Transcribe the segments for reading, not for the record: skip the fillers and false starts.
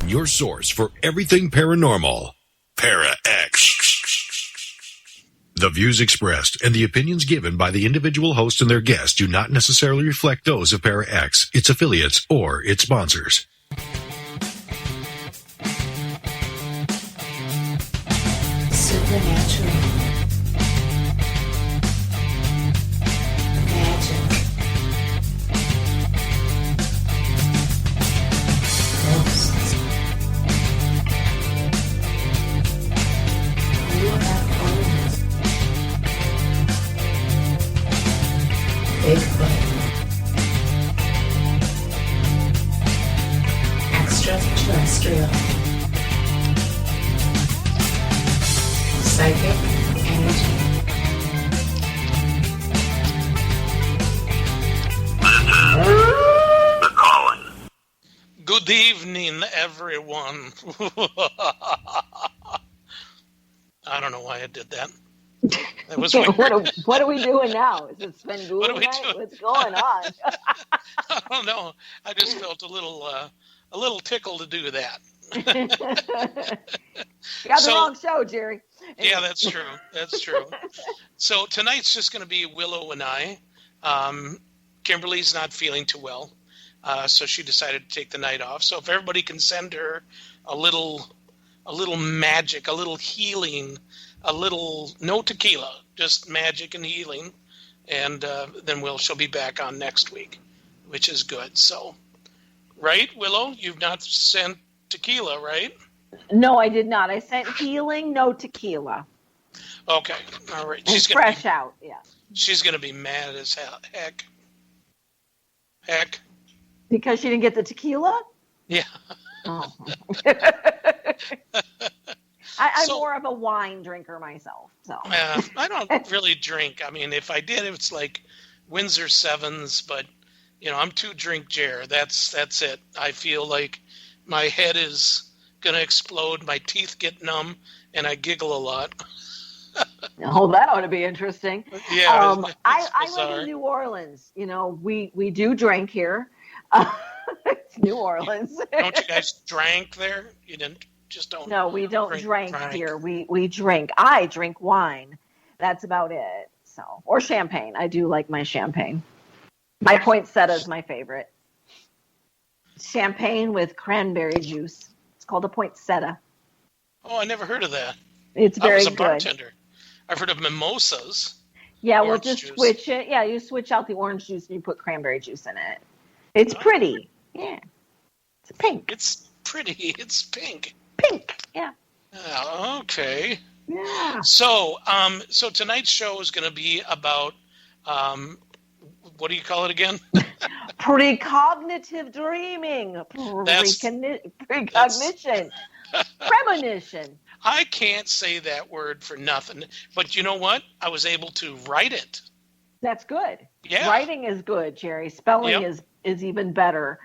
Your source for everything paranormal. Para-X. The views expressed and the opinions given by the individual host and their guests do not necessarily reflect those of Para-X, its affiliates, or its sponsors. Supernatural. Magic. Ghosts. UFOs. Bigfoot. Extraterrestrial. Psychic energy. The Calling. Good evening, everyone. I don't know why I did that. That was weird. What are we doing now? Is it Sven What are we night? doing? What's going on? I don't know. I just felt a little tickle to do that. You got the wrong show, Jerry. Yeah, that's true. That's true. So tonight's just going to be Willow and I. Kimberly's not feeling too well, so she decided to take the night off. So if everybody can send her a little magic, a little healing, no tequila, just magic and healing, and then she'll be back on next week, which is good. So, right, Willow, you've not sent tequila, right? No, I did not. I sent healing, no tequila. Okay, all right. She's fresh out, yeah. She's going to be mad as heck. Heck. Because she didn't get the tequila? Yeah. Oh. I'm more of a wine drinker myself. So I don't really drink. I mean, if I did, it's like Windsor Sevens, but, I'm too drink Jer. That's it. I feel like my head is going to explode, my teeth get numb, and I giggle a lot. Oh, that ought to be interesting. Yeah, I live in New Orleans. We do drink here. It's New Orleans. Don't you guys drink there? You just don't. No, we don't drink here. We drink. I drink wine. That's about it. So, or champagne. I do like my champagne. My poinsettia is my favorite. Champagne with cranberry juice. It's called a poinsettia. Oh, I never heard of that. It's very good. I was a bartender. I've heard of mimosas. Yeah, we'll just switch it. Yeah, you switch out the orange juice and you put cranberry juice in it. It's pretty. Yeah. It's pink. It's pretty. It's pink. Pink. Yeah. Okay. Yeah. So tonight's show is going to be about, what do you call it again? Precognitive dreaming. Precognition. Premonition. I can't say that word for nothing. But you know what? I was able to write it. That's good. Yeah. Writing is good, Jerry. Spelling is even better.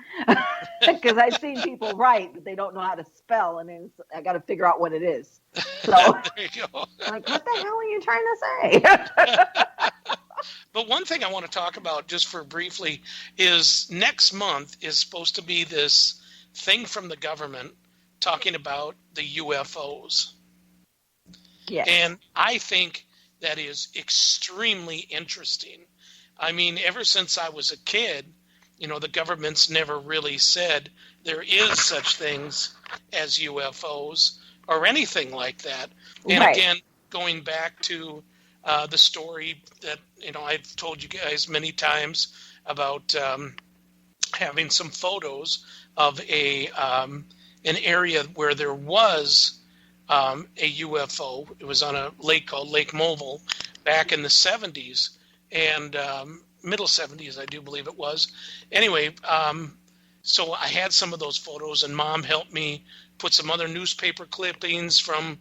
Because I've seen people write, but they don't know how to spell, and I got to figure out what it is. So, there you go. Like, what the hell are you trying to say? But one thing I want to talk about just for briefly is next month is supposed to be this thing from the government talking about the UFOs. Yes. And I think that is extremely interesting. I mean, ever since I was a kid, the government's never really said there is such things as UFOs or anything like that. And again, going back to the story that, I've told you guys many times about having some photos of an area where there was a UFO. It was on a lake called Lake Mobile back in the 70s and middle 70s, I do believe it was. Anyway, so I had some of those photos, and Mom helped me put some other newspaper clippings from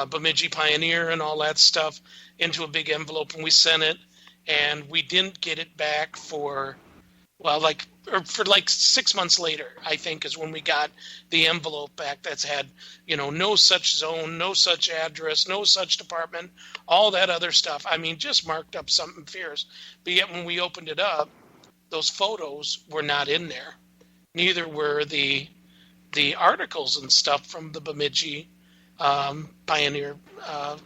Bemidji Pioneer and all that stuff into a big envelope, and we sent it. And we didn't get it back for 6 months later, I think, is when we got the envelope back that's had, no such zone, no such address, no such department, all that other stuff. I mean, just marked up something fierce. But yet when we opened it up, those photos were not in there. Neither were the the articles and stuff from the Bemidji Pioneer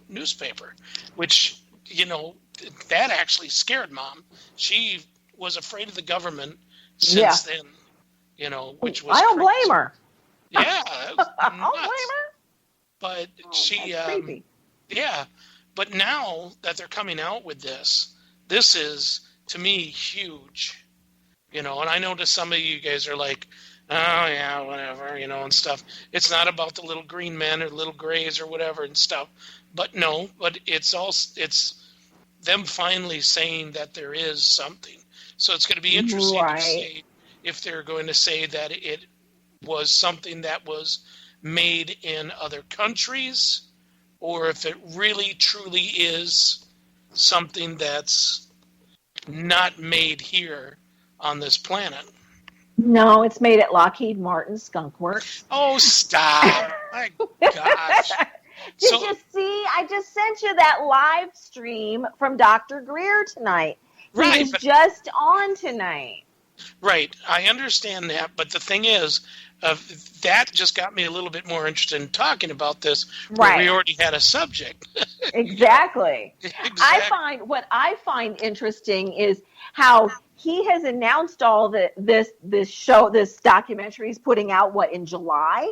newspaper, which, that actually scared Mom. She was afraid of the government since then, which was I don't crazy. blame her. Yeah. I don't blame her. But she, that's creepy. yeah. But now that they're coming out with this is, to me, huge. And I know to some of you guys are like, oh, yeah, whatever, and stuff. It's not about the little green men or little grays or whatever and stuff. But no, it's them finally saying that there is something. So it's going to be interesting to see if they're going to say that it was something that was made in other countries, or if it really truly is something that's not made here on this planet. No, it's made at Lockheed Martin Skunk Works. Oh, stop. My gosh. Did you see? I just sent you that live stream from Dr. Greer tonight. He was just on tonight. Right. I understand that. But the thing is, that just got me a little bit more interested in talking about this. Where we already had a subject. Exactly. Exactly. What I find interesting is how he has announced all this documentary he's putting out, in July?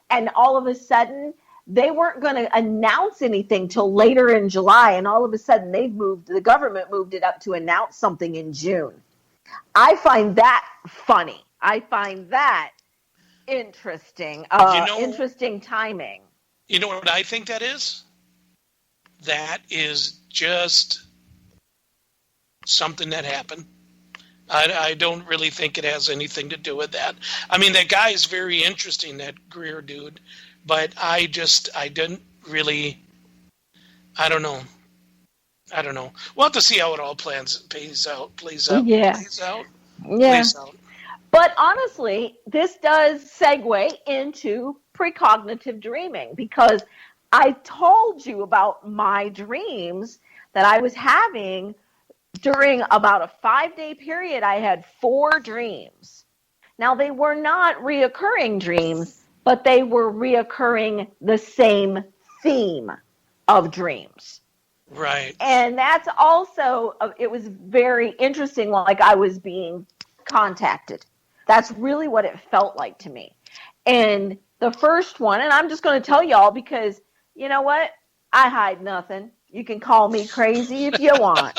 And all of a sudden, they weren't going to announce anything till later in July. And all of a sudden, the government moved it up to announce something in June. I find that funny. I find that interesting. Interesting timing. You know what I think that is? That is just something that happened. I don't really think it has anything to do with that. I mean, that guy is very interesting, that Greer dude, but I don't know. We'll have to see how it all plays out. Yeah. But honestly, this does segue into precognitive dreaming, because I told you about my dreams that I was having. During about a 5-day period, I had 4 dreams. Now, they were not reoccurring dreams, but they were reoccurring the same theme of dreams. Right. And that's also, it was very interesting, like I was being contacted. That's really what it felt like to me. And the first one, and I'm just going to tell y'all because, you know what? I hide nothing. You can call me crazy if you want.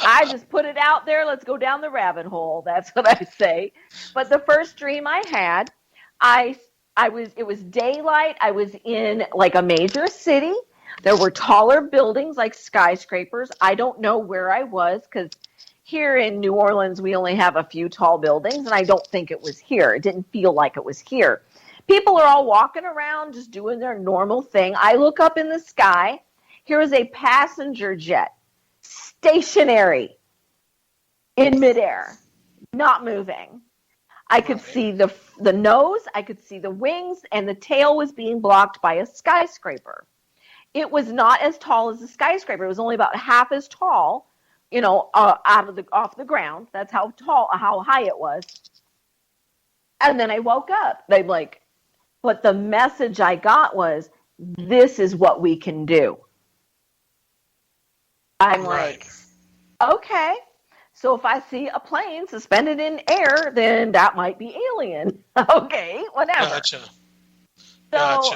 I just put it out there. Let's go down the rabbit hole. That's what I say. But the first dream I had, it was daylight. I was in like a major city. There were taller buildings like skyscrapers. I don't know where I was because here in New Orleans, we only have a few tall buildings, and I don't think it was here. It didn't feel like it was here. People are all walking around just doing their normal thing. I look up in the sky. Here is a passenger jet, stationary in midair, not moving. I could see the nose, I could see the wings, and the tail was being blocked by a skyscraper. It was not as tall as the skyscraper. It was only about half as tall, off the ground. That's how high it was. And then I woke up. But the message I got was, this is what we can do. I'm like, okay. So if I see a plane suspended in air, then that might be alien. Okay, whatever. Gotcha. So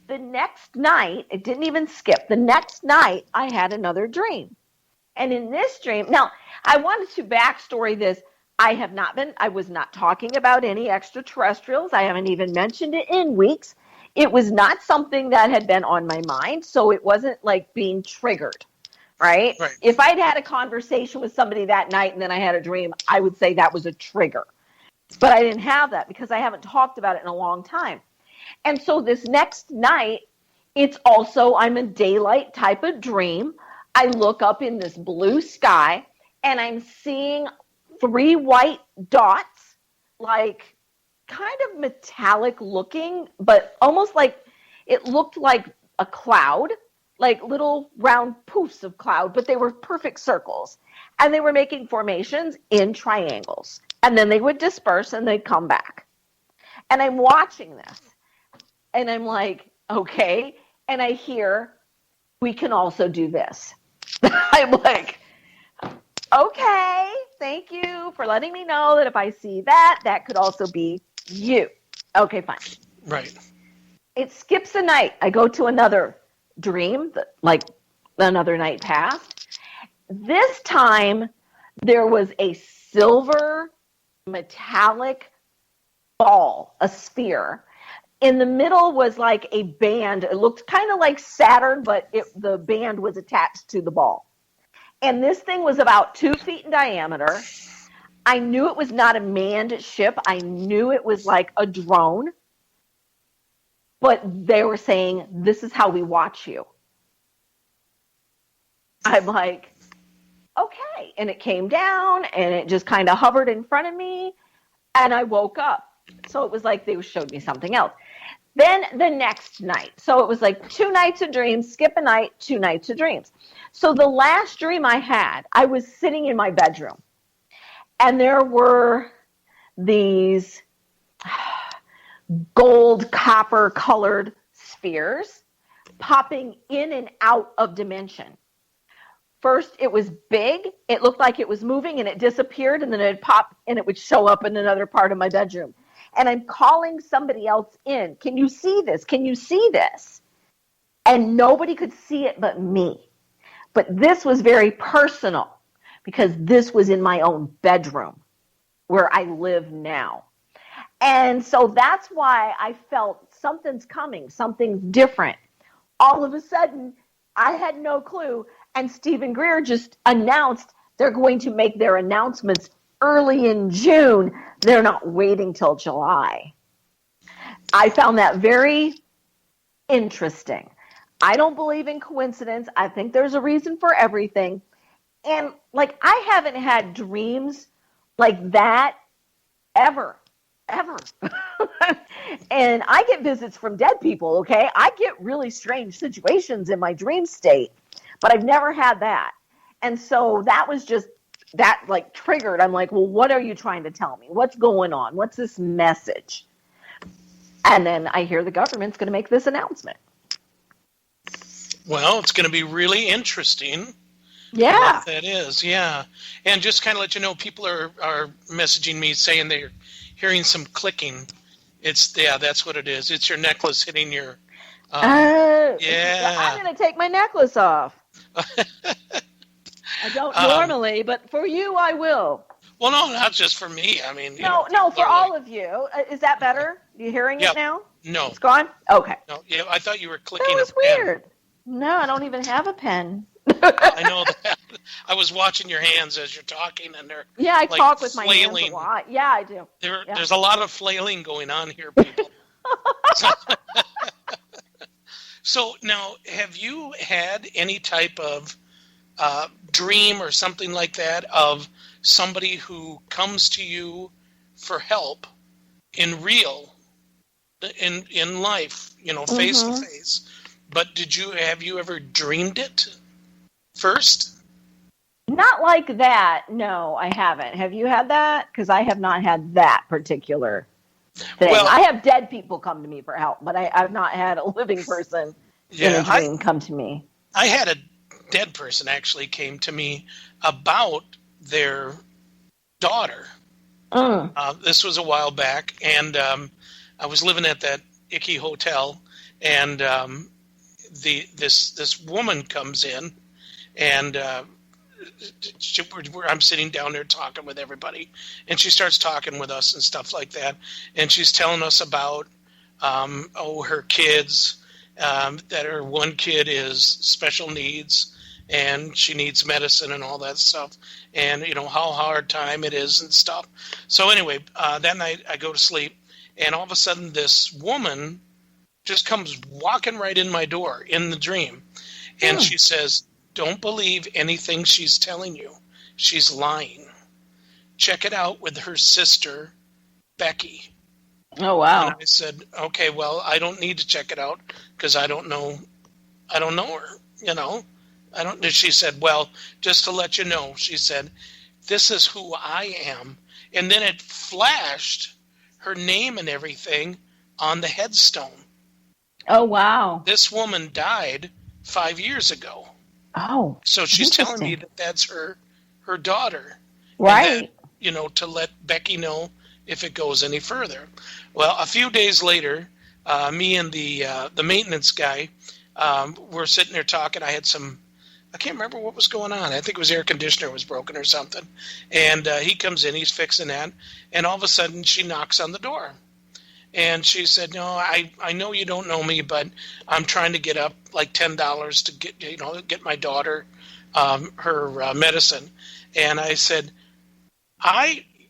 the next night, it didn't even skip. The next night, I had another dream. And in this dream, now, I wanted to backstory this. I was not talking about any extraterrestrials. I haven't even mentioned it in weeks. It was not something that had been on my mind, so it wasn't like being triggered, right? If I'd had a conversation with somebody that night and then I had a dream, I would say that was a trigger. But I didn't have that because I haven't talked about it in a long time. And so this next night, I'm a daylight type of dream. I look up in this blue sky and I'm seeing 3 white dots, like kind of metallic looking, but almost like it looked like a cloud, like little round poofs of cloud, but they were perfect circles. And they were making formations in triangles. And then they would disperse and they'd come back. And I'm watching this. And I'm like, okay. And I hear, we can also do this. I'm like, okay, thank you for letting me know that if I see that, that could also be you. Okay, fine. Right. It skips a night. I go to another dream, like another night passed. This time, there was a silver metallic ball, a sphere. In the middle was like a band. It looked kind of like Saturn, but the band was attached to the ball. And this thing was about 2 feet in diameter. I knew it was not a manned ship. I knew it was like a drone. But they were saying, this is how we watch you. I'm like, okay. And it came down and it just kind of hovered in front of me. And I woke up. So it was like they showed me something else. Then the next night. So it was like 2 nights of dreams, skip a night, 2 nights of dreams. So the last dream I had, I was sitting in my bedroom. And there were these gold, copper colored spheres popping in and out of dimension. First, it was big. It looked like it was moving and it disappeared and then it'd pop and it would show up in another part of my bedroom. And I'm calling somebody else in. Can you see this? Can you see this? And nobody could see it but me. But this was very personal because this was in my own bedroom where I live now. And so that's why I felt something's coming, something's different. All of a sudden, I had no clue. And Stephen Greer just announced they're going to make their announcements early in June. They're not waiting till July. I found that very interesting. I don't believe in coincidence. I think there's a reason for everything. And like, I haven't had dreams like that ever. And I get visits from dead people, okay? I get really strange situations in my dream state, but I've never had that. And so that was just, that like triggered. I'm like, well, what are you trying to tell me? What's going on? What's this message? And then I hear the government's going to make this announcement. Well, it's going to be really interesting. Yeah. What that is, yeah. And just kind of let you know, people are messaging me saying they're hearing some clicking. That's what it is. It's your necklace hitting your. Yeah. I'm going to take my necklace off. I don't normally, but for you, I will. Well, no, not just for me. I mean, no, for all of you. Is that better? You hearing it now? No. It's gone? Okay. No, yeah, I thought you were clicking. That was weird. No, I don't even have a pen. I know that. I was watching your hands as you're talking, and they're I like talk with flailing. my hands a lot. Yeah, I do. There's a lot of flailing going on here, people. So now, have you had any type of dream or something like that of somebody who comes to you for help in life, face to face? But have you ever dreamed it first? Not like that. No, I haven't. Have you had that? Because I have not had that particular thing. Well, I have dead people come to me for help, but I've not had a living person in a dream come to me. I had a dead person actually came to me about their daughter. This was a while back, and I was living at that icky hotel, and this woman comes in, and I'm sitting down there talking with everybody, and she starts talking with us and stuff like that, and she's telling us about her kids, that her one kid is special needs, and she needs medicine and all that stuff, and how hard time it is and stuff. So anyway, that night I go to sleep, and all of a sudden this woman just comes walking right in my door in the dream, and she says, "Don't believe anything she's telling you. She's lying. Check it out with her sister, Becky." Oh, wow. And I said, "Okay, well, I don't need to check it out because I don't know her, She said, "Well, just to let you know," she said, "this is who I am." And then it flashed her name and everything on the headstone. Oh, wow. This woman died 5 years ago. Oh, So she's telling me interesting. that that's her daughter. Right. And that, to let Becky know if it goes any further. Well, a few days later, me and the maintenance guy were sitting there talking. I can't remember what was going on. I think it was air conditioner was broken or something. And he comes in, he's fixing that. And all of a sudden she knocks on the door. And she said, no, I know you don't know me, but I'm trying to get up like $10 to get my daughter her medicine. And I said,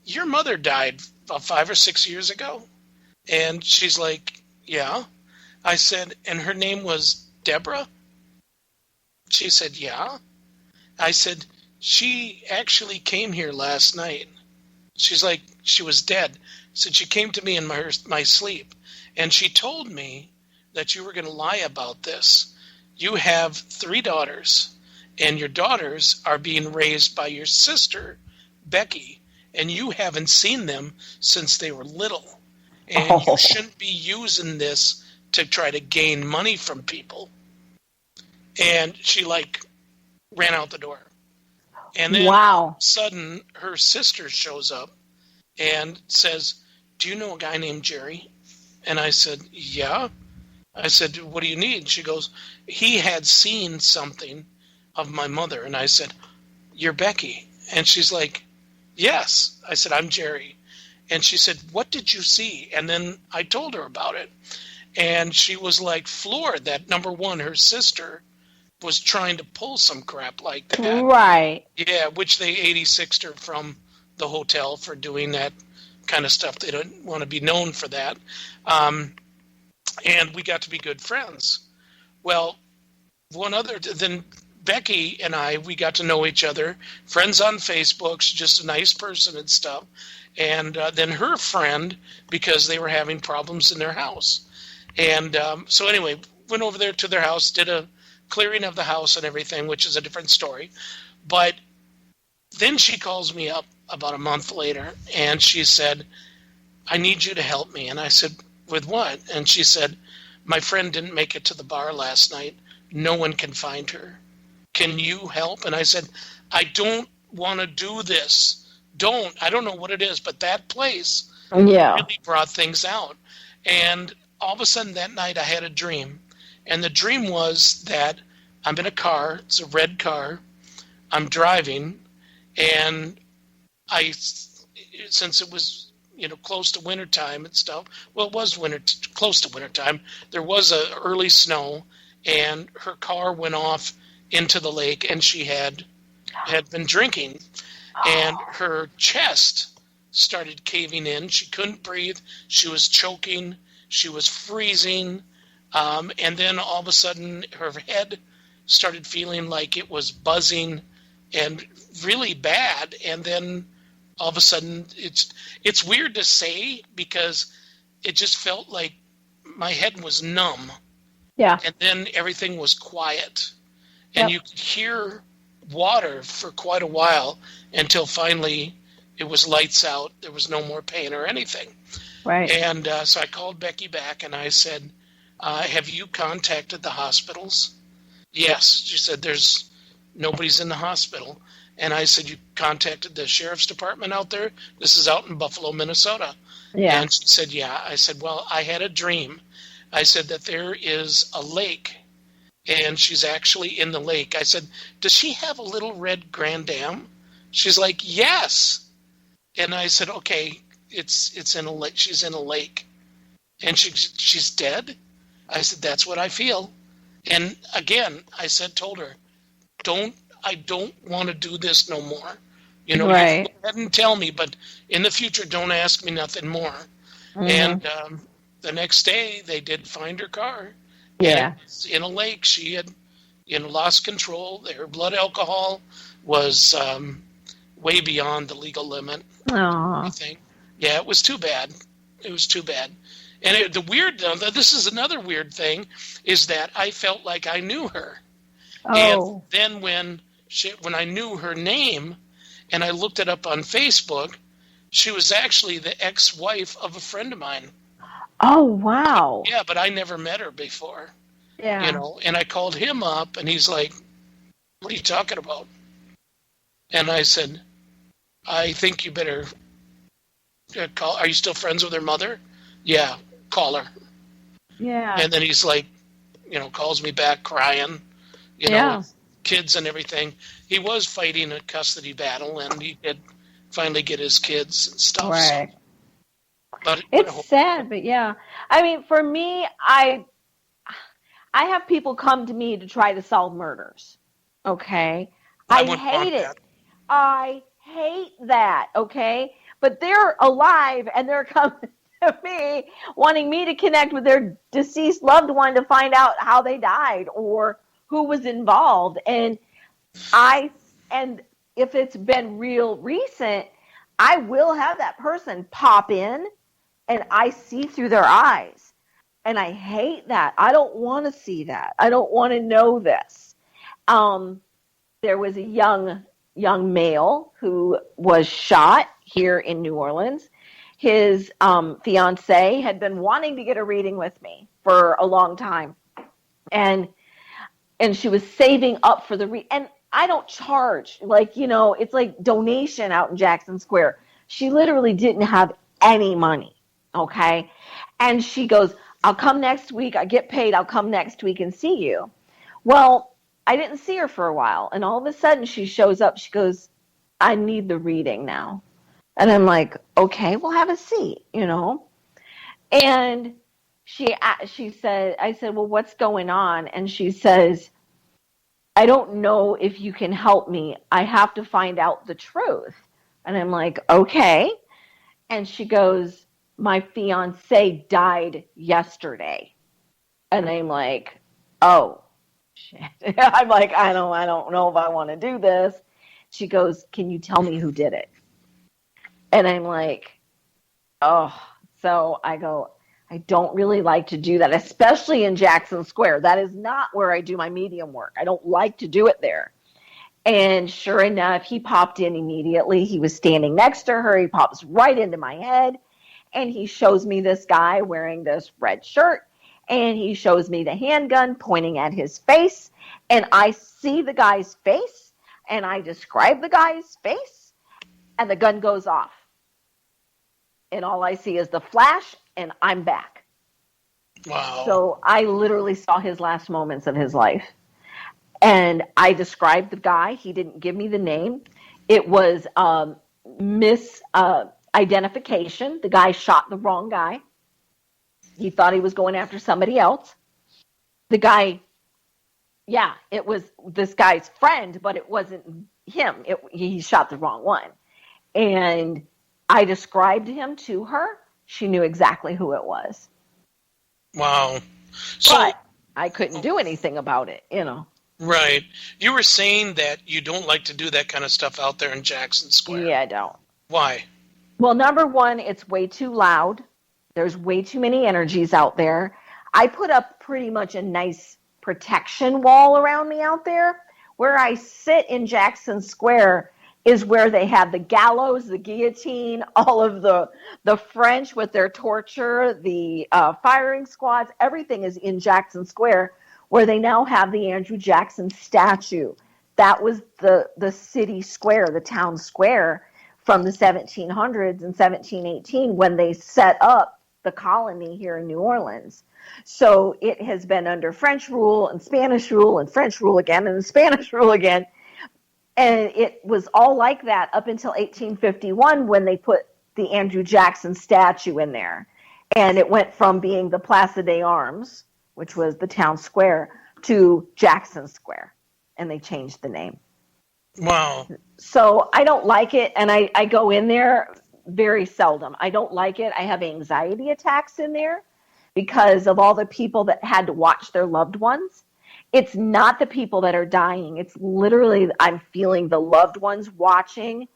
your mother died about 5 or 6 years ago? And she's like, yeah. I said, and her name was Deborah? She said, yeah. I said, she actually came here last night. She's like, she was dead. I said, she came to me in my sleep, and she told me that you were going to lie about this. You have 3 daughters, and your daughters are being raised by your sister, Becky, and you haven't seen them since they were little. And you shouldn't be using this to try to gain money from people. And she ran out the door. And then all of a sudden her sister shows up and says, do you know a guy named Jerry? And I said, yeah. I said, what do you need? She goes, he had seen something of my mother. And I said, you're Becky. And she's like, yes. I said, I'm Jerry. And she said, what did you see? And then I told her about it. And she was floored that, number one, her sister was trying to pull some crap like that. Right. Yeah, which they 86'd her from the hotel for doing that kind of stuff. They don't want to be known for that. And we got to be good friends. Well, then Becky and we got to know each other, friends on Facebook. She's just a nice person and stuff. And then her friend, because they were having problems in their house. And so anyway, went over there to their house, did a clearing of the house and everything, which is a different story. But then she calls me up about a month later, and she said, I need you to help me. And I said, with what? And she said, my friend didn't make it to the bar last night. No one can find her. Can you help? And I said, I don't want to do this. I don't know what it is, but that place really brought things out. And all of a sudden that night I had a dream. And the dream was that I'm in a car. It's a red car. I'm driving. And since it was, close to wintertime and stuff, well, it was close to wintertime, there was a early snow, and her car went off into the lake, and she had been drinking. And her chest started caving in. She couldn't breathe. She was choking. She was freezing. And then all of a sudden her head started feeling like it was buzzing and really bad. And then all of a sudden it's weird to say because it just felt like my head was numb. Yeah. And then everything was quiet. And you could hear water for quite a while until finally it was lights out. There was no more pain or anything. Right. And so I called Becky back and I said, have you contacted the hospitals? Yes. She said, nobody's in the hospital. And I said, you contacted the sheriff's department out there? This is out in Buffalo, Minnesota. Yeah. And she said, yeah. I said, well, I had a dream. I said that there is a lake, and she's actually in the lake. I said, does she have a little red grand dam? She's like, yes. And I said, okay, it's in a lake. She's in a lake. And she's dead? I said, that's what I feel. And again, told her, I don't want to do this no more. You can go ahead and tell me, but in the future, don't ask me nothing more. Mm-hmm. And the next day, they did find her car. Yeah. In a lake. She had lost control. Her blood alcohol was way beyond the legal limit. I think. Yeah, it was too bad. It was too bad. And this is another weird thing, is that I felt like I knew her. Oh. And then when I knew her name and I looked it up on Facebook, She was actually the ex-wife of a friend of mine. Oh, wow. Yeah, but I never met her before. Yeah. And I called him up, and he's like, "What are you talking about?" And I said, "I think you better call. Are you still friends with her mother?" "Yeah, call her." Yeah. And then he's like, calls me back crying, Yeah. with kids and everything. He was fighting a custody battle, and he did finally get his kids and stuff. Right. So, but It's sad, but yeah. I mean, for me, I have people come to me to try to solve murders. Okay? I I wouldn't hate want it. that. I hate that, okay? But they're alive and they're coming to me wanting me to connect with their deceased loved one to find out how they died or who was involved. And if it's been real recent, I will have that person pop in and I see through their eyes. And I hate that. I don't want to see that. I don't want to know this. There was a young male who was shot here in New Orleans. His fiance had been wanting to get a reading with me for a long time, and she was saving up for the and I don't charge, it's like donation out in Jackson Square. She literally didn't have any money, okay? And she goes, "I'll come next week. I get paid. I'll come next week and see you." Well, I didn't see her for a while, and all of a sudden she shows up. She goes, "I need the reading now." And I'm like, "Okay, well, have a seat, And she said, I said, "Well, what's going on?" And she says, "I don't know if you can help me. I have to find out the truth." And I'm like, "Okay." And she goes, "My fiance died yesterday." And I'm like, "Oh, shit." I'm like, I don't know if I want to do this. She goes, "Can you tell me who did it?" And I'm like, oh. So I go, "I don't really like to do that, especially in Jackson Square. That is not where I do my medium work. I don't like to do it there." And sure enough, he popped in immediately. He was standing next to her. He pops right into my head. And he shows me this guy wearing this red shirt. And he shows me the handgun pointing at his face. And I see the guy's face. And I describe the guy's face. And the gun goes off. And all I see is the flash. And I'm back. Wow. So I literally saw his last moments of his life. And I described the guy. He didn't give me the name. It was misidentification. The guy shot the wrong guy. He thought he was going after somebody else. The guy, yeah, it was this guy's friend, but it wasn't him. He shot the wrong one. And I described him to her. She knew exactly who it was. Wow. So, but I couldn't do anything about it, Right. You were saying that you don't like to do that kind of stuff out there in Jackson Square. Yeah, I don't. Why? Well, number one, it's way too loud. There's way too many energies out there. I put up pretty much a nice protection wall around me out there. Where I sit in Jackson Square is where they have the gallows, the guillotine, all of the French with their torture, the firing squads. Everything is in Jackson Square, where they now have the Andrew Jackson statue. That was the city square, the town square from the 1700s and 1718 when they set up the colony here in New Orleans. So it has been under French rule and Spanish rule and French rule again and Spanish rule again. And it was all like that up until 1851 when they put the Andrew Jackson statue in there. And it went from being the Place des Armes, which was the town square, to Jackson Square. And they changed the name. Wow. So I don't like it, and I go in there very seldom. I don't like it. I have anxiety attacks in there because of all the people that had to watch their loved ones. It's not the people that are dying. It's literally I'm feeling the loved ones watching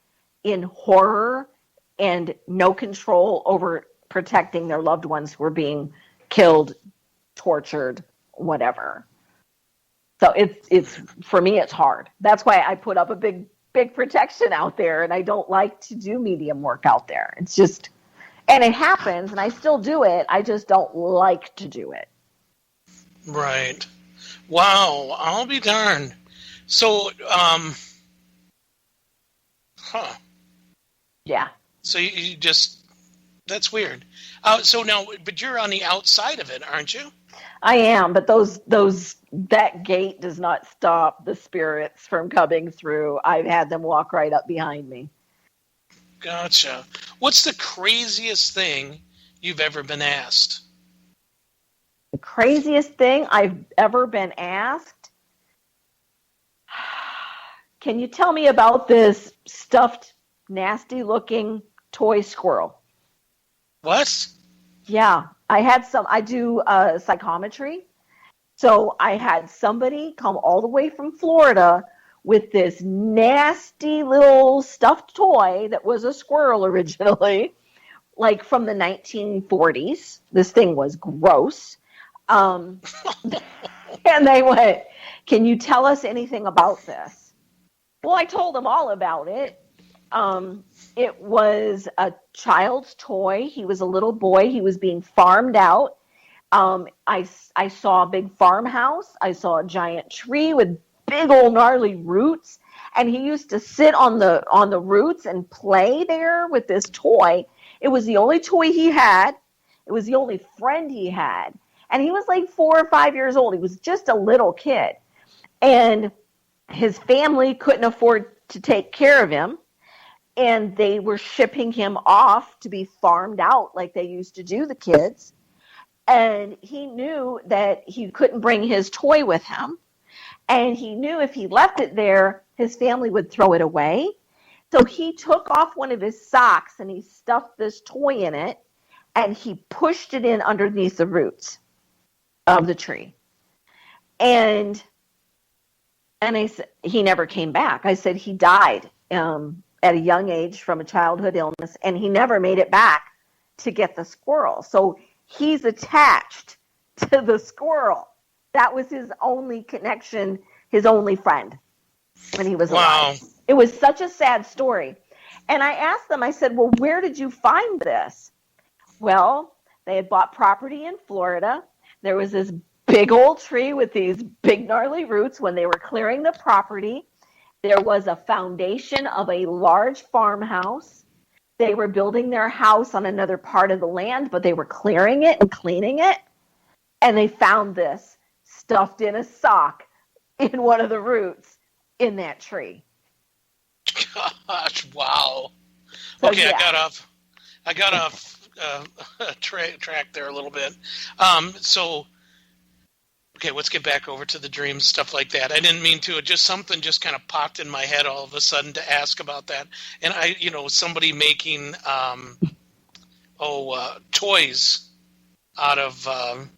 in horror and no control over protecting their loved ones who are being killed, tortured, whatever. So it's for me, it's hard. That's why I put up a big big protection out there, and I don't like to do medium work out there. It's just, and it happens, and I still do it. I just don't like to do it. Right. Wow. I'll be darned. So, Yeah. So you just, that's weird. So now, but you're on the outside of it, aren't you? I am, but that gate does not stop the spirits from coming through. I've had them walk right up behind me. Gotcha. What's the craziest thing you've ever been asked? The craziest thing I've ever been asked? Can you tell me about this stuffed, nasty-looking toy squirrel? What? Yeah, I do psychometry. So I had somebody come all the way from Florida with this nasty little stuffed toy that was a squirrel originally, like from the 1940s. This thing was gross. And they went, "Can you tell us anything about this?" Well, I told them all about it. It was a child's toy. He was a little boy. He was being farmed out. I saw a big farmhouse. I saw a giant tree with big old gnarly roots. And he used to sit on the roots and play there with this toy. It was the only toy he had. It was the only friend he had. And he was like 4 or 5 years old. He was just a little kid. And his family couldn't afford to take care of him. And they were shipping him off to be farmed out like they used to do the kids. And he knew that he couldn't bring his toy with him. And he knew if he left it there, his family would throw it away. So he took off one of his socks and he stuffed this toy in it. And he pushed it in underneath the roots of the tree. And I said, he never came back. I said he died at a young age from a childhood illness, and he never made it back to get the squirrel. So he's attached to the squirrel. That was his only connection, his only friend when he was alive. It was such a sad story. And I asked them, I said, well, where did you find this? Well, they had bought property in Florida. There was this big old tree with these big gnarly roots. When they were clearing the property, there was a foundation of a large farmhouse. They were building their house on another part of the land, but they were clearing it and cleaning it. And they found this stuffed in a sock in one of the roots in that tree. Gosh, wow. So, okay, yeah. I got off track there a little bit. Okay, let's get back over to the dreams, stuff like that. I didn't mean to. It just something just kind of popped in my head all of a sudden to ask about that. And somebody making toys out of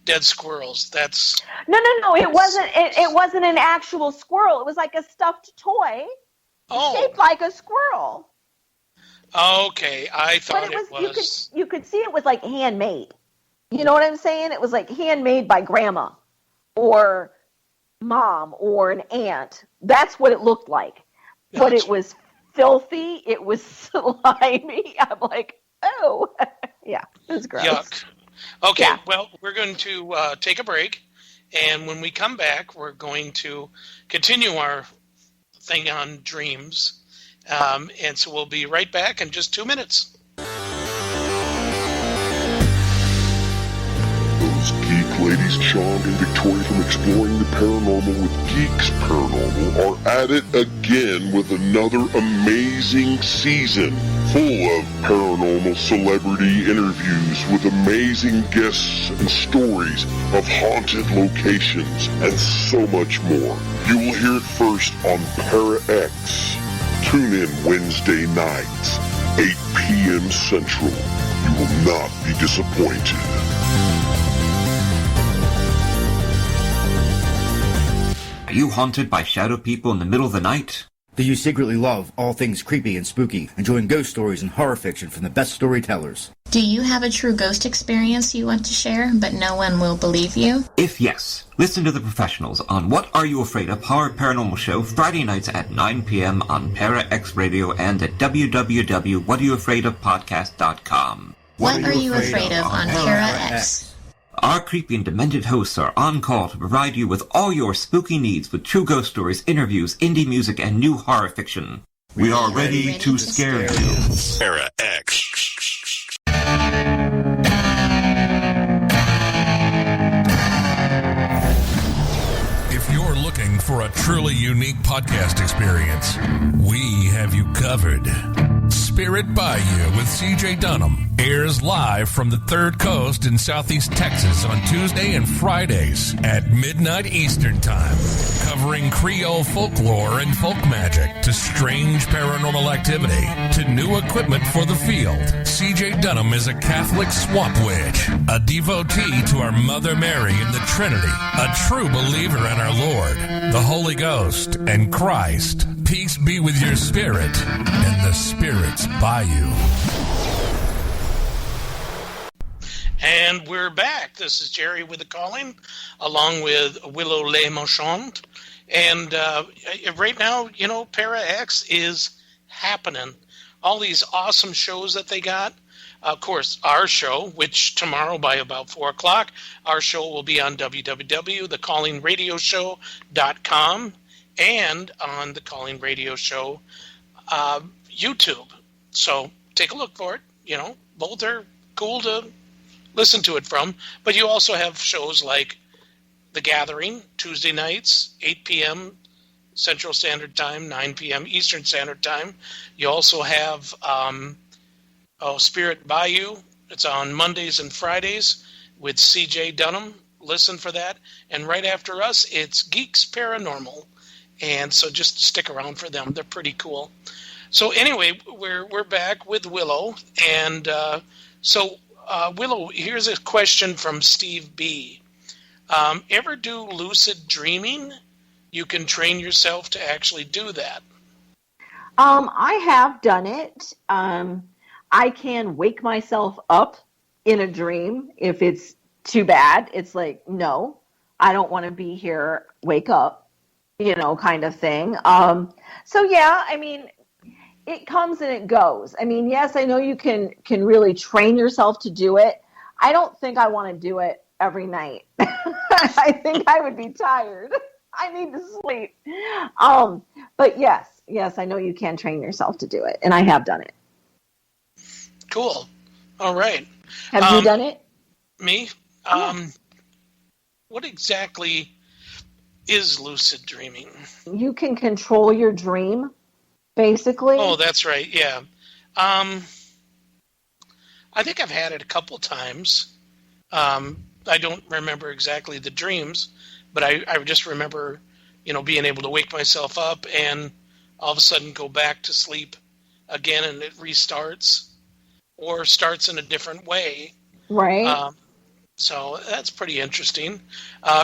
dead squirrels. That's no. It wasn't. It wasn't an actual squirrel. It was like a stuffed toy shaped like a squirrel. Okay, I thought but it was. You could see it was like handmade. You know what I'm saying? It was like handmade by grandma or mom or an aunt. That's what it looked like. Gotcha. But it was filthy. It was slimy. I'm like, oh. Yeah, it was gross. Yuck. Okay, Yeah. Well, we're going to take a break. And when we come back, we're going to continue our thing on dreams. And so we'll be right back in just 2 minutes. Geek ladies Sean and Victoria from Exploring the Paranormal with Geeks Paranormal are at it again with another amazing season full of paranormal celebrity interviews with amazing guests and stories of haunted locations and so much more. You will hear it first on Para X. Tune in Wednesday nights, 8 p.m. Central. You will not be disappointed. Are you haunted by shadow people in the middle of the night? Do you secretly love all things creepy and spooky, enjoying ghost stories and horror fiction from the best storytellers? Do you have a true ghost experience you want to share, but no one will believe you? If yes, listen to the professionals on What Are You Afraid Of? Horror Paranormal Show Friday nights at 9 p.m. on Para X Radio and at www.whatareyouafraidofpodcast.com. What Are You Afraid Of on Para X? Our creepy and demented hosts are on call to provide you with all your spooky needs with true ghost stories, interviews, indie music, and new horror fiction. We are ready to scare you. Para X. If you're looking for a truly unique podcast experience, we have you covered. Spirit Bayou with CJ Dunham airs live from the Third Coast in Southeast Texas on Tuesday and Fridays at midnight Eastern Time, covering Creole folklore and folk magic to strange paranormal activity to new equipment for the field. CJ Dunham is a Catholic swamp witch, a devotee to our Mother Mary in the Trinity, a true believer in our Lord, the Holy Ghost, and Christ. Peace be with your spirit and the spirits by you. And we're back. This is Jerry with the calling, along with Willow Le Marchand. And right now, Para X is happening. All these awesome shows that they got. Of course, our show, which tomorrow by about 4 o'clock, our show will be on www.thecallingradioshow.com and on the Calling Radio Show YouTube. So take a look for it. Both are cool to listen to it from. But you also have shows like The Gathering, Tuesday nights, 8 p.m. Central Standard Time, 9 p.m. Eastern Standard Time. You also have Spirit Bayou. It's on Mondays and Fridays with C.J. Dunham. Listen for that. And right after us, it's Geeks Paranormal. And so just stick around for them. They're pretty cool. So anyway, we're back with Willow. And Willow, here's a question from Steve B. Ever do lucid dreaming? You can train yourself to actually do that. I have done it. I can wake myself up in a dream if it's too bad. It's like, no, I don't want to be here. Wake up, kind of thing. So yeah, I mean, it comes and it goes. I mean, yes, I know you can really train yourself to do it. I don't think I want to do it every night. I think I would be tired. I need to sleep. But yes, I know you can train yourself to do it, and I have done it. Cool. All right. Have you done it? Me? Yeah. What exactly is lucid dreaming? You can control your dream, basically. Oh, that's right. Yeah. I think I've had it a couple times. I don't remember exactly the dreams, but I just remember, being able to wake myself up and all of a sudden go back to sleep again, and it restarts or starts in a different way. Right. So that's pretty interesting.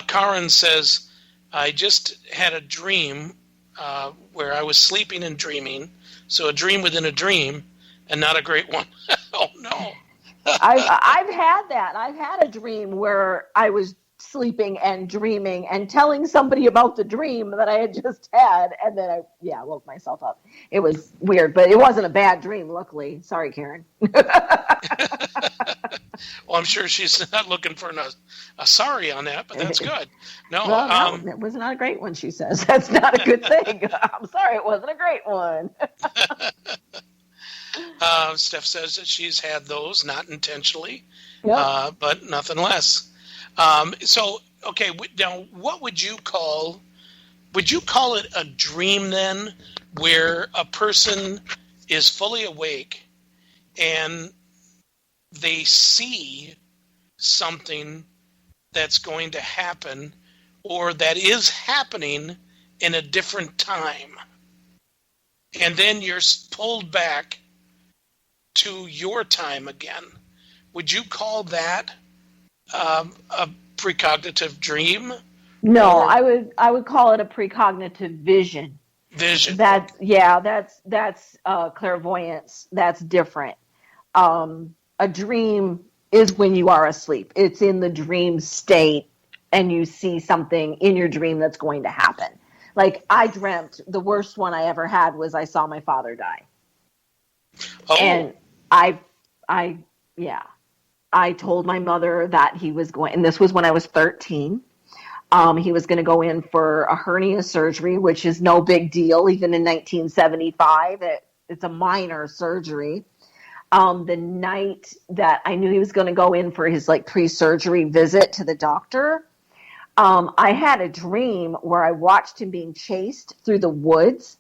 Karen says, I just had a dream where I was sleeping and dreaming. So a dream within a dream, and not a great one. Oh, no. I've had that. I've had a dream where I was sleeping and dreaming and telling somebody about the dream that I had just had, and then I woke myself up. It was weird, but it wasn't a bad dream, luckily. Sorry, Karen. Well, I'm sure she's not looking for a sorry on that, but that's good. No, it was not a great one, she says. That's not a good thing. I'm sorry, it wasn't a great one. Steph says that she's had those, not intentionally, Yep. but nothing less. So, okay, now what would you call it a dream then, where a person is fully awake and they see something that's going to happen or that is happening in a different time, and then you're pulled back to your time again? Would you call that a precognitive dream? No, I would call it a precognitive vision. Vision. That's clairvoyance. That's different. A dream is when you are asleep. It's in the dream state, and you see something in your dream that's going to happen. Like, I dreamt, the worst one I ever had was I saw my father die. Oh. And I told my mother that he was going, and this was when I was 13. He was going to go in for a hernia surgery, which is no big deal. Even in 1975, it's a minor surgery. The night that I knew he was going to go in for his pre-surgery visit to the doctor, I had a dream where I watched him being chased through the woods,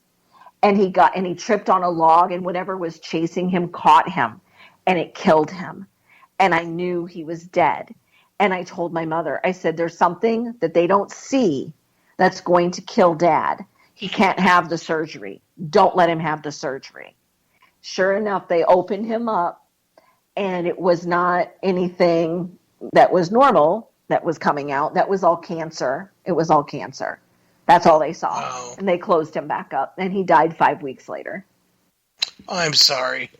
and he tripped on a log, and whatever was chasing him caught him, and it killed him. And I knew he was dead. And I told my mother, I said, there's something that they don't see that's going to kill Dad. He can't have the surgery. Don't let him have the surgery. Sure enough, they opened him up, and it was not anything that was normal that was coming out. That was all cancer. It was all cancer. That's all they saw. Wow. And they closed him back up, and he died 5 weeks later. I'm sorry.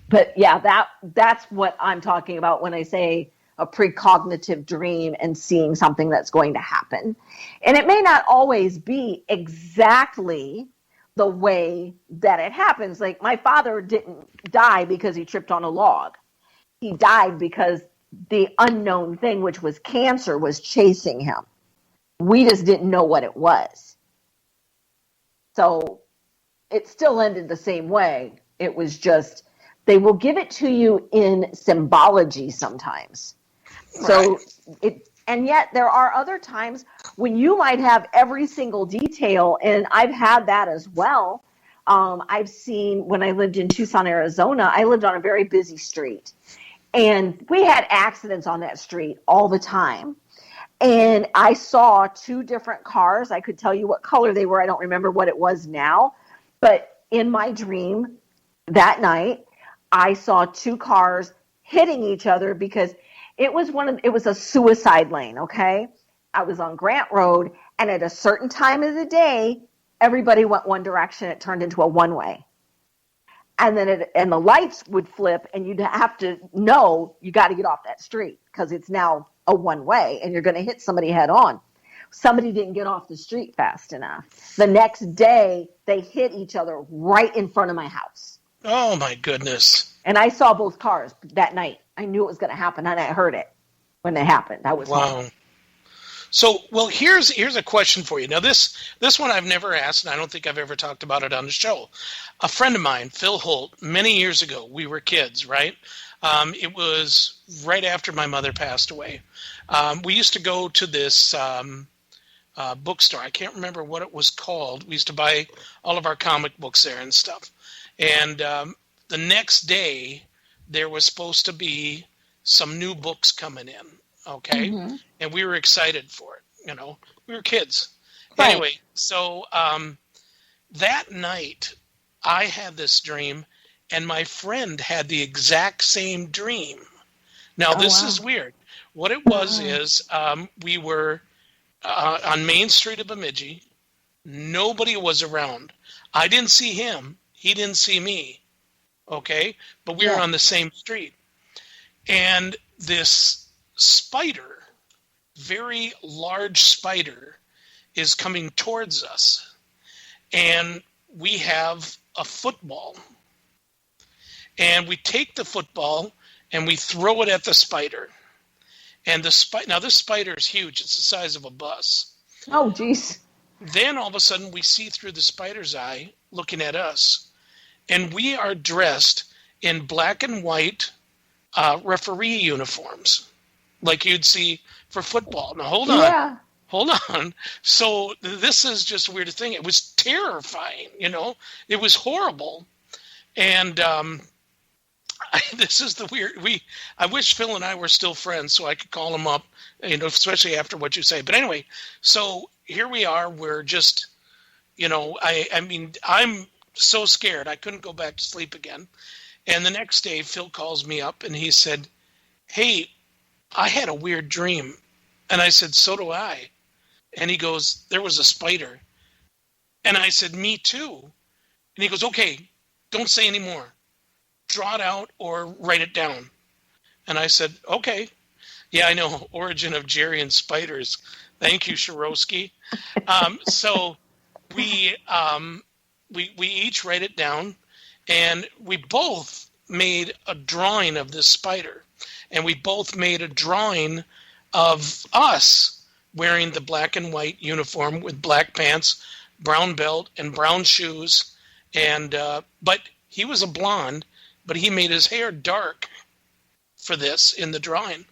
But yeah, that's what I'm talking about when I say a precognitive dream and seeing something that's going to happen. And it may not always be exactly the way that it happens. Like, my father didn't die because he tripped on a log. He died because the unknown thing, which was cancer, was chasing him. We just didn't know what it was. So it still ended the same way. It was just, they will give it to you in symbology sometimes. So and yet there are other times when you might have every single detail, and I've had that as well. I've seen, when I lived in Tucson, Arizona, I lived on a very busy street, and we had accidents on that street all the time. And I saw two different cars. I could tell you what color they were. I don't remember what it was now. But in my dream that night, I saw two cars hitting each other because it was a suicide lane, okay? I was on Grant Road, and at a certain time of the day, everybody went one direction. It turned into a one-way. And then and the lights would flip, and you'd have to know you got to get off that street because it's now a one-way, and you're going to hit somebody head on. Somebody didn't get off the street fast enough. The next day, they hit each other right in front of my house. Oh, my goodness. And I saw both cars that night. I knew it was going to happen, and I heard it when it happened. I was wow. home. So, well, here's a question for you. Now, this one I've never asked, and I don't think I've ever talked about it on the show. A friend of mine, Phil Holt, many years ago, we were kids, right? It was right after my mother passed away. We used to go to this bookstore. I can't remember what it was called. We used to buy all of our comic books there and stuff. And the next day, there was supposed to be some new books coming in, okay? Mm-hmm. And we were excited for it, you know. We were kids. Right. Anyway, so that night, I had this dream, and my friend had the exact same dream. Now, this is weird. What it was is we were on Main Street of Bemidji. Nobody was around. I didn't see him. He didn't see me. Okay? But we were on the same street. And this spider, very large spider, is coming towards us. And we have a football. And we take the football and we throw it at the spider. And now this spider is huge. It's the size of a bus. Oh, geez. Then all of a sudden we see through the spider's eye looking at us. And we are dressed in black and white referee uniforms, like you'd see for football. Now, hold on. Yeah. Hold on. So this is just a weird thing. It was terrifying, you know. It was horrible. And this is the weird. I wish Phil and I were still friends so I could call him up, you know, especially after what you say. But anyway, so here we are. We're just, you know, I mean, I'm so scared. I couldn't go back to sleep again. And the next day, Phil calls me up and he said, "Hey, I had a weird dream." And I said, "So do I." And he goes, "There was a spider." And I said, me too. And he goes, okay, don't say any more. Draw it out or write it down. And I said, okay. Yeah, I know. Origin of Jerry and Spiders. Thank you, Shirosky. So we each write it down, and we both made a drawing of this spider. And we both made a drawing of us wearing the black and white uniform with black pants, brown belt, and brown shoes. And but he was a blonde, but he made his hair dark for this in the drawing.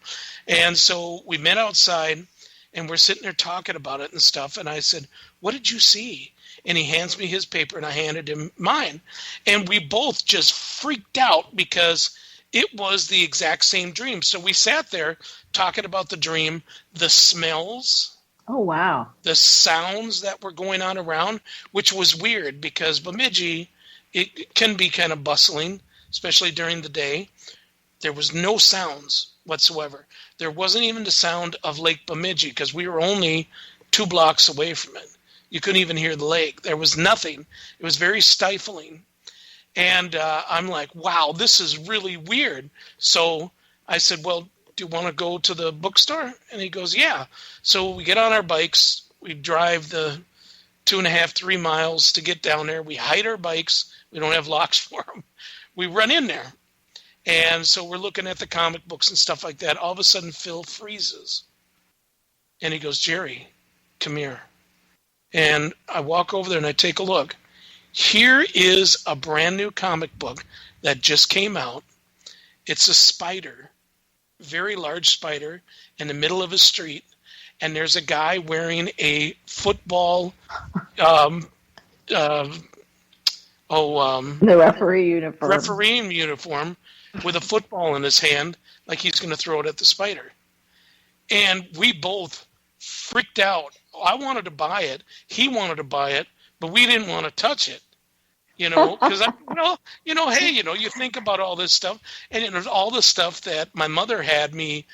And so we met outside, and we're sitting there talking about it and stuff. And I said, what did you see? And he hands me his paper, and I handed him mine. And we both just freaked out because it was the exact same dream. So we sat there talking about the dream, the smells. Oh, wow. The sounds that were going on around, which was weird because Bemidji, it can be kind of bustling, especially during the day. There was no sounds whatsoever. There wasn't even the sound of Lake Bemidji because we were only 2 blocks away from it. You couldn't even hear the lake. There was nothing. It was very stifling. And I'm like, wow, this is really weird. So I said, well, do you want to go to the bookstore? And he goes, yeah. So we get on our bikes. We drive the 2.5, 3 miles to get down there. We hide our bikes. We don't have locks for them. We run in there. And so we're looking at the comic books and stuff like that. All of a sudden, Phil freezes. And he goes, Jerry, come here. And I walk over there and I take a look. Here is a brand new comic book that just came out. It's a spider, very large spider, in the middle of a street. And there's a guy wearing a football, The referee uniform. Refereeing uniform with a football in his hand, like he's going to throw it at the spider. And we both freaked out. I wanted to buy it. He wanted to buy it, but we didn't want to touch it. You know, because you think about all this stuff, and it was all the stuff that my mother had me,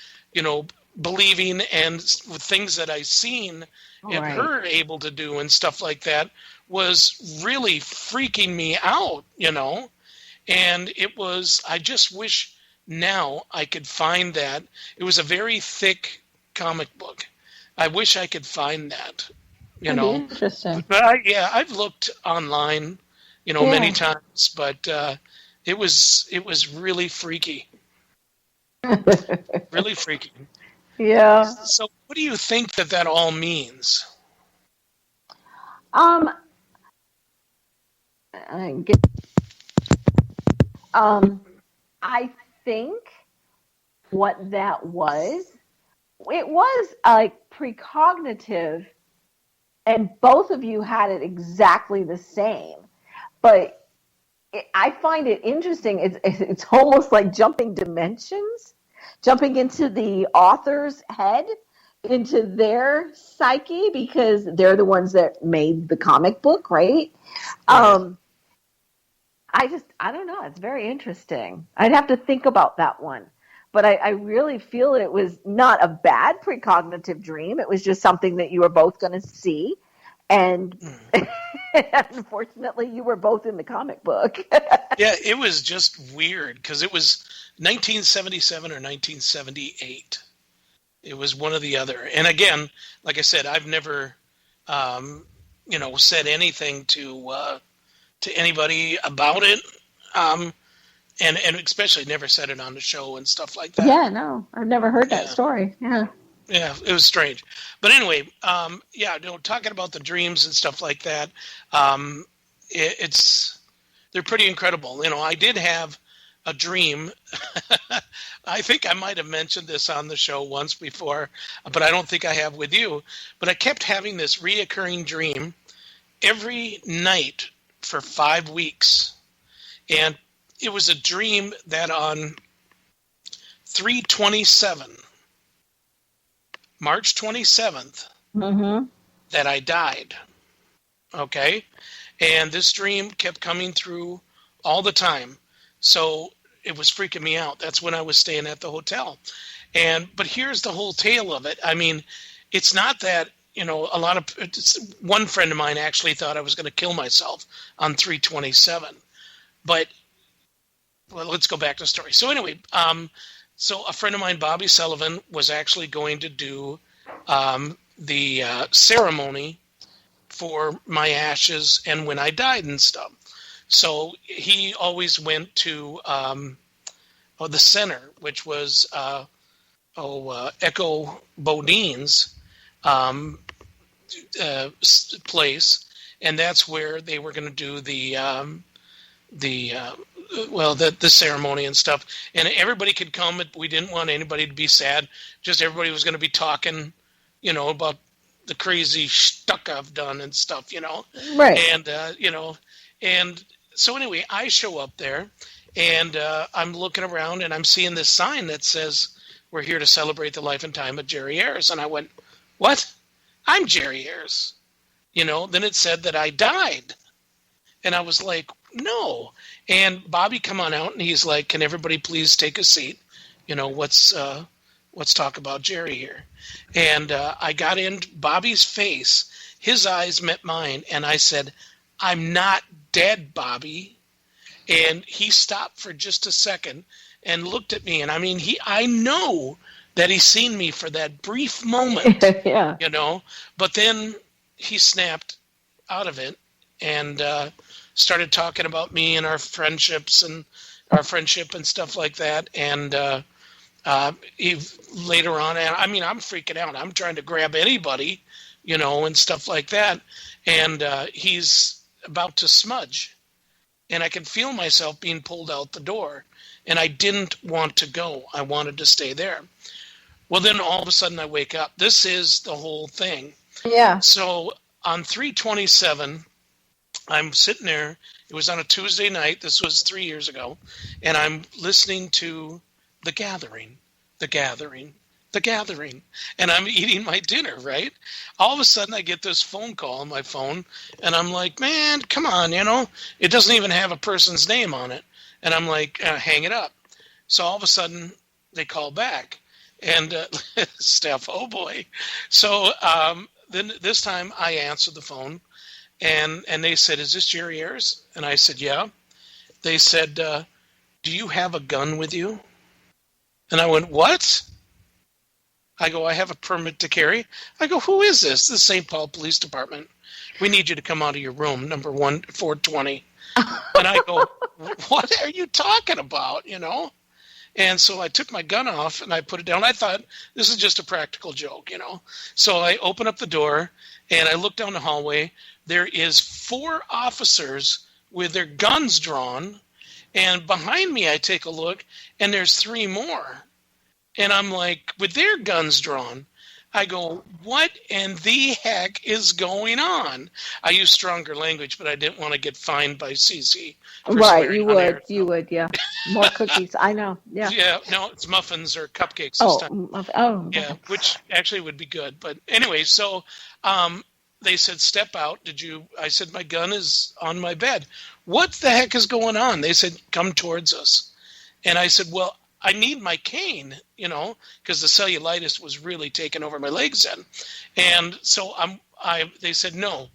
believing, and with things that I seen and her able to do and stuff like that was really freaking me out, And it was, I just wish now I could find that. It was a very thick comic book. I wish I could find that, Interesting. But I've looked online, many times, but it was really freaky. Really freaky. Yeah. So what do you think that all means? I think what that was, it was like precognitive, and both of you had it exactly the same. But I find it interesting. It's almost like jumping dimensions, jumping into the author's head, into their psyche, because they're the ones that made the comic book, right? I don't know. It's very interesting. I'd have to think about that one. But I really feel it was not a bad precognitive dream. It was just something that you were both going to see. And unfortunately, you were both in the comic book. Yeah, it was just weird because it was 1977 or 1978. It was one or the other. And again, like I said, I've never, said anything to anybody about it. And especially never said it on the show and stuff like that. Yeah, no, I've never heard that story. Yeah. Yeah, it was strange. But anyway, talking about the dreams and stuff like that, they're pretty incredible. I did have a dream. I think I might have mentioned this on the show once before, but I don't think I have with you. But I kept having this reoccurring dream every night for 5 weeks. And it was a dream that on 3/27, March 27th, that I died. Okay? And this dream kept coming through all the time. So it was freaking me out. That's when I was staying at the hotel. But here's the whole tale of it. I mean, it's not that a lot of one friend of mine actually thought I was going to kill myself on 3/27. But well, let's go back to the story. So anyway, so a friend of mine, Bobby Sullivan, was actually going to do the ceremony for my ashes and when I died and stuff. So he always went to the center, which was Echo Bodine's place, and that's where they were going to do the ceremony and stuff. And everybody could come. We didn't want anybody to be sad. Just everybody was going to be talking, about the crazy stuff I've done and stuff, Right. And, and so anyway, I show up there and I'm looking around and I'm seeing this sign that says, "We're here to celebrate the life and time of Jerry Ayers." And I went, "What? I'm Jerry Ayers." Then it said that I died. And I was like, "No." And Bobby come on out and he's like, "Can everybody please take a seat? Let's talk about Jerry here." And I got in Bobby's face. His eyes met mine. And I said, "I'm not dead, Bobby." And he stopped for just a second and looked at me. And I mean, I know that he's seen me for that brief moment, Yeah. But then he snapped out of it and started talking about me and our friendships and our friendship and stuff like that. And he later on, I mean, I'm freaking out. I'm trying to grab anybody, and stuff like that. And he's about to smudge. And I can feel myself being pulled out the door. And I didn't want to go. I wanted to stay there. Well, then all of a sudden I wake up. This is the whole thing. Yeah. So on 3/27, I'm sitting there. It was on a Tuesday night. This was 3 years ago. And I'm listening to The Gathering, The Gathering, The Gathering. And I'm eating my dinner, right? All of a sudden I get this phone call on my phone. And I'm like, man, come on, It doesn't even have a person's name on it. And I'm like, hang it up. So all of a sudden they call back. And Steph, oh boy. So then this time I answered the phone. And they said, "Is this Jerry Ayers?" And I said, "Yeah." They said, "Do you have a gun with you?" And I went, "What?" I go, "I have a permit to carry." I go, "Who is this?" "The St. Paul Police Department. We need you to come out of your room, number 420. And I go, "What are you talking about?" And so I took my gun off and I put it down. I thought, this is just a practical joke, So I open up the door and I look down the hallway. There is 4 officers with their guns drawn. And behind me, I take a look and there's 3 more. And I'm like, with their guns drawn. I go, what in the heck is going on? I use stronger language, but I didn't want to get fined by CC. Right, you would, yeah. More cookies, I know, yeah. Yeah, no, it's muffins or cupcakes this time. Yeah, which actually would be good. But anyway, so they said, "Step out." I said, "My gun is on my bed." "What the heck is going on?" They said, "Come towards us." And I said, "Well, I need my cane, because the cellulitis was really taking over my legs then. And so they said, "No,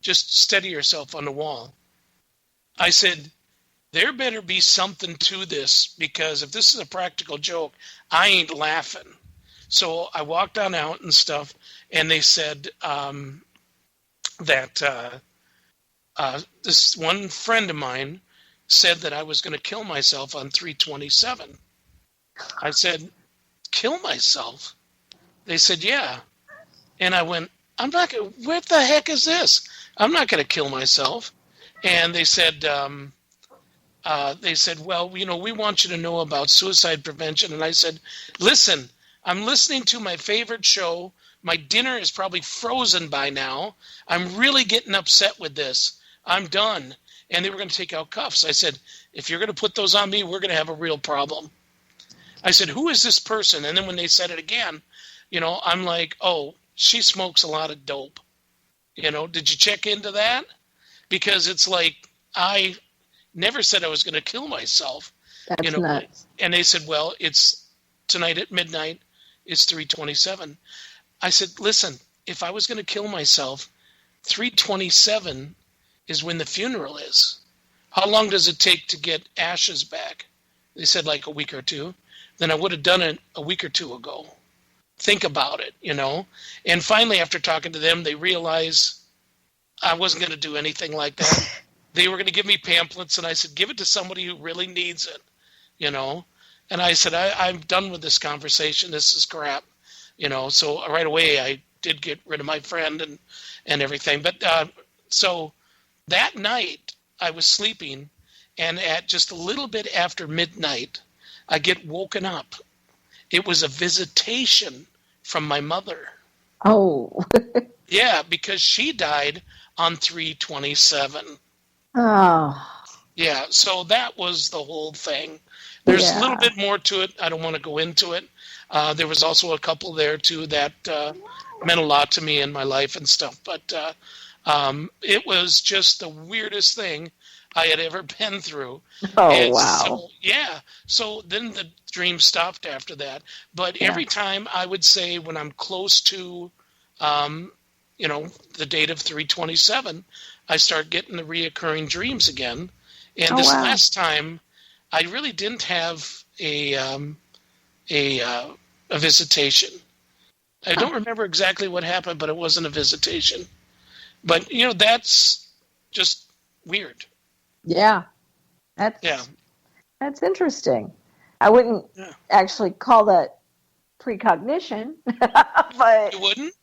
just steady yourself on the wall." I said, "There better be something to this, because if this is a practical joke, I ain't laughing." So I walked on out and stuff, and they said that this one friend of mine said that I was going to kill myself on 3/27. I said, "Kill myself?" They said, "Yeah." And I went, "I'm not going to, what the heck is this? I'm not going to kill myself." And they said, "Well, we want you to know about suicide prevention." And I said, "Listen, I'm listening to my favorite show. My dinner is probably frozen by now. I'm really getting upset with this. I'm done." And they were going to take out cuffs. I said, "If you're going to put those on me, we're going to have a real problem." I said, "Who is this person?" And then when they said it again, I'm like, "Oh, she smokes a lot of dope. Did you check into that?" Because it's like, I never said I was going to kill myself. That's nuts. And they said, "Well, it's tonight at midnight. It's 3/27. I said, "Listen, if I was going to kill myself, 3/27 is when the funeral is. How long does it take to get ashes back? They said like a week or two. Then I would have done it a week or two ago. Think about it, you know. And finally, after talking to them, they realized I wasn't going to do anything like that. They were going to give me pamphlets, and I said, give it to somebody who really needs it, you know. And I said, I'm done with this conversation. This is crap, you know. So right away, I did get rid of my friend and everything. But so that night, I was sleeping, and at just a little bit after midnight, I get woken up. It was a visitation from my mother. Oh. Yeah, because she died on 3/27. Oh. Yeah, so that was the whole thing. There's a little bit more to it. I don't want to go into it. There was also a couple there, too, that meant a lot to me in my life and stuff. But it was just the weirdest thing I had ever been through. Oh, and wow. So, yeah. So then the dream stopped after that. But every time I would say when I'm close to, you know, the date of 3/27, I start getting the reoccurring dreams again. And this last time, I really didn't have a visitation. I don't remember exactly what happened, but it wasn't a visitation. But, you know, that's just weird. Yeah. That's interesting. I wouldn't actually call that precognition, but You wouldn't?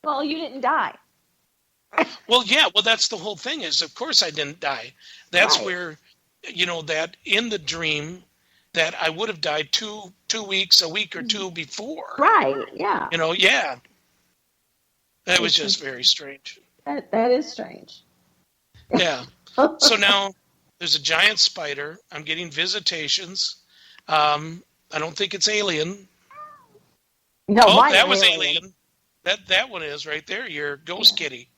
well, you didn't die. Well, yeah. Well, that's the whole thing is, of course, I didn't die. That's Right. where, you know, that in the dream that I would have died two weeks, a week or two before. Right. Yeah. You know, yeah. That was just very strange. That is strange. Yeah. So now there's a giant spider. I'm getting visitations. I don't think it's alien. No, Oh, mine that are was alien. That one is right there. Your ghost kitty.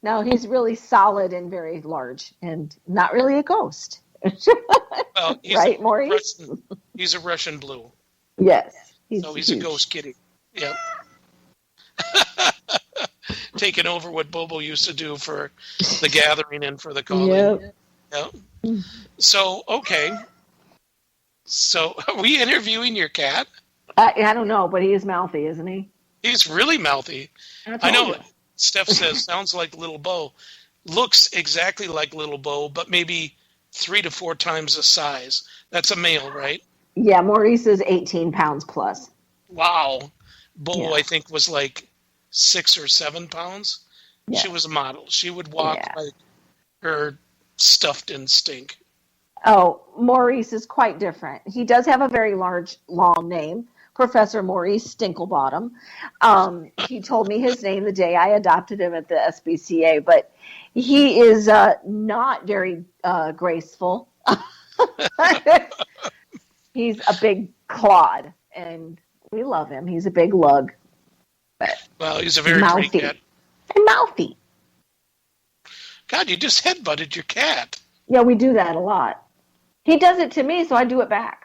No, he's really solid and very large, and not really a ghost. Well, he's right, Maurice? He's a Russian blue. Yes. So he's huge. a ghost kitty. Yep. Taking over what Bobo used to do for the gathering and for the calling. Yep. So, okay. So, are we interviewing your cat? I don't know, but he is mouthy, isn't he? He's really mouthy. I know. Steph says, sounds like Little Bo. Looks exactly like Little Bo, but maybe 3 to 4 times the size. That's a male, right? Yeah, Maurice is 18 pounds plus. Wow. Bo, I think, was like 6 or 7 pounds. Yeah. She was a model. She would walk like her stuff didn't stink. Oh, Maurice is quite different. He does have a very large, long name, Professor Maurice Stinklebottom. He told me his name the day I adopted him at the SBCA, but he is not very graceful. He's a big clod, and we love him. He's a big lug. Well, he's a very pretty cat. And mouthy. God, you just headbutted your cat. Yeah, we do that a lot. He does it to me, so I do it back.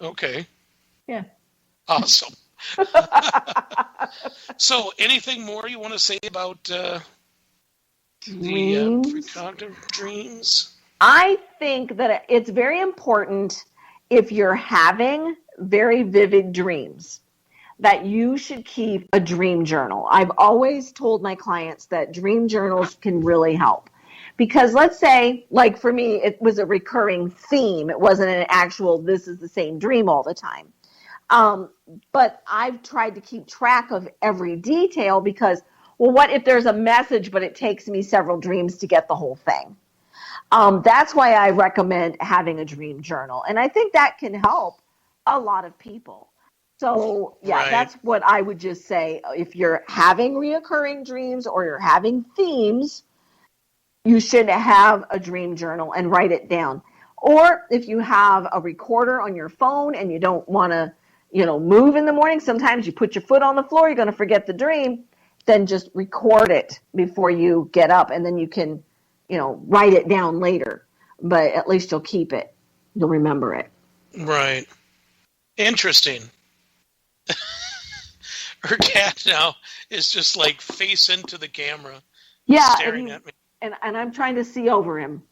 Okay. Yeah. Awesome. So, anything more you want to say about the precognitive dreams? I think that it's very important if you're having very vivid dreams that you should keep a dream journal. I've always told my clients that dream journals can really help. Because let's say, like for me, it was a recurring theme. It wasn't an actual, this is the same dream all the time. But I've tried to keep track of every detail because, well, what if there's a message, but it takes me several dreams to get the whole thing? That's why I recommend having a dream journal. And I think that can help a lot of people. So, that's what I would just say. If you're having reoccurring dreams or you're having themes, you should have a dream journal and write it down. Or if you have a recorder on your phone and you don't want to, move in the morning, sometimes you put your foot on the floor, you're going to forget the dream, then just record it before you get up and then you can, write it down later. But at least you'll keep it. You'll remember it. Right. Interesting. her cat now is just like face into the camera, Yeah, staring at me. And I'm trying to see over him,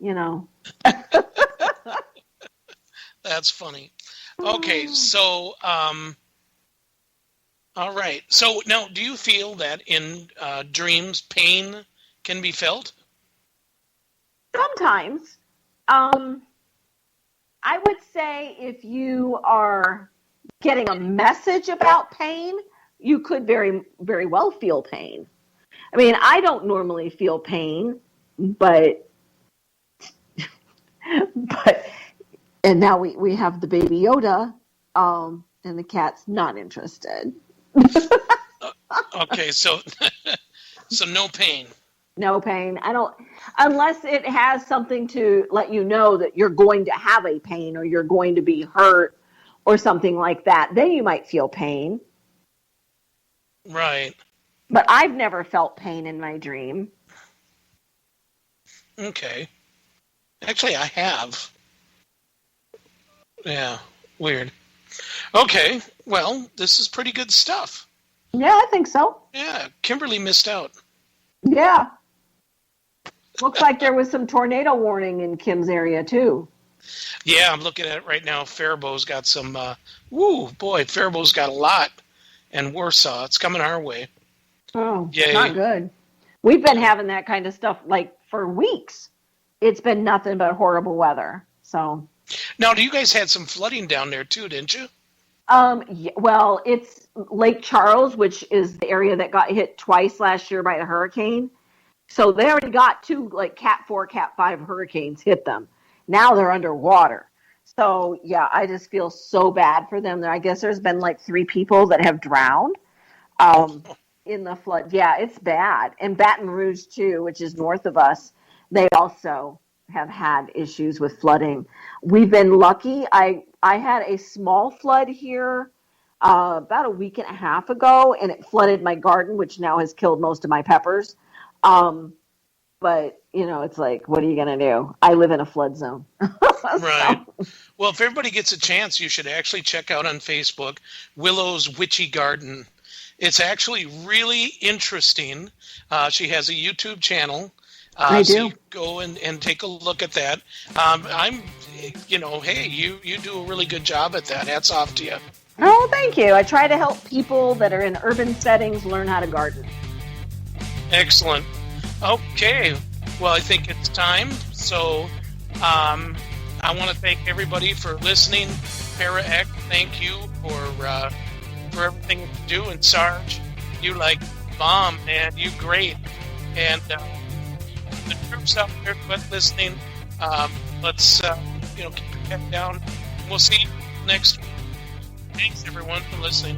That's funny. Okay, so all right. So now, do you feel that in dreams pain can be felt? Sometimes. I would say if you are getting a message about pain, you could very, very well feel pain. I mean, I don't normally feel pain, but and now we have the baby Yoda, and the cat's not interested. Okay, so so no pain. No pain. I don't, unless it has something to let you know that you're going to have a pain or you're going to be hurt or something like that. Then you might feel pain. Right. But I've never felt pain in my dream. Okay. Actually, I have. Yeah, weird. Okay, well, this is pretty good stuff. Yeah, I think so. Yeah, Kimberly missed out. Yeah. Looks like there was some tornado warning in Kim's area, too. Yeah, I'm looking at it right now. Faribault's got some, Faribault's got a lot. And Warsaw, it's coming our way. Oh, Yay. Not good. We've been having that kind of stuff, for weeks. It's been nothing but horrible weather, so. Now, you guys had some flooding down there, too, didn't you? Yeah, well, it's Lake Charles, which is the area that got hit twice last year by the hurricane. So they already got two, Cat 4, Cat 5 hurricanes hit them. Now they're underwater. So, yeah, I just feel so bad for them. I guess there's been 3 people that have drowned in the flood. Yeah, it's bad. And Baton Rouge, too, which is north of us, they also have had issues with flooding. We've been lucky. I had a small flood here about a week and a half ago, and it flooded my garden, which now has killed most of my peppers. But, it's what are you going to do? I live in a flood zone. Right. Well, if everybody gets a chance, you should actually check out on Facebook Willow's Witchy Garden. It's actually really interesting. She has a YouTube channel. I do. So you go and take a look at that. Hey, you do a really good job at that. Hats off to you. Oh, thank you. I try to help people that are in urban settings learn how to garden. Excellent. Okay. Well, I think it's time. So I want to thank everybody for listening. Para X, thank you for everything you do. And Sarge, you bomb, man. You great. And the troops out there listening, let's keep your head down. We'll see you next week. Thanks, everyone, for listening.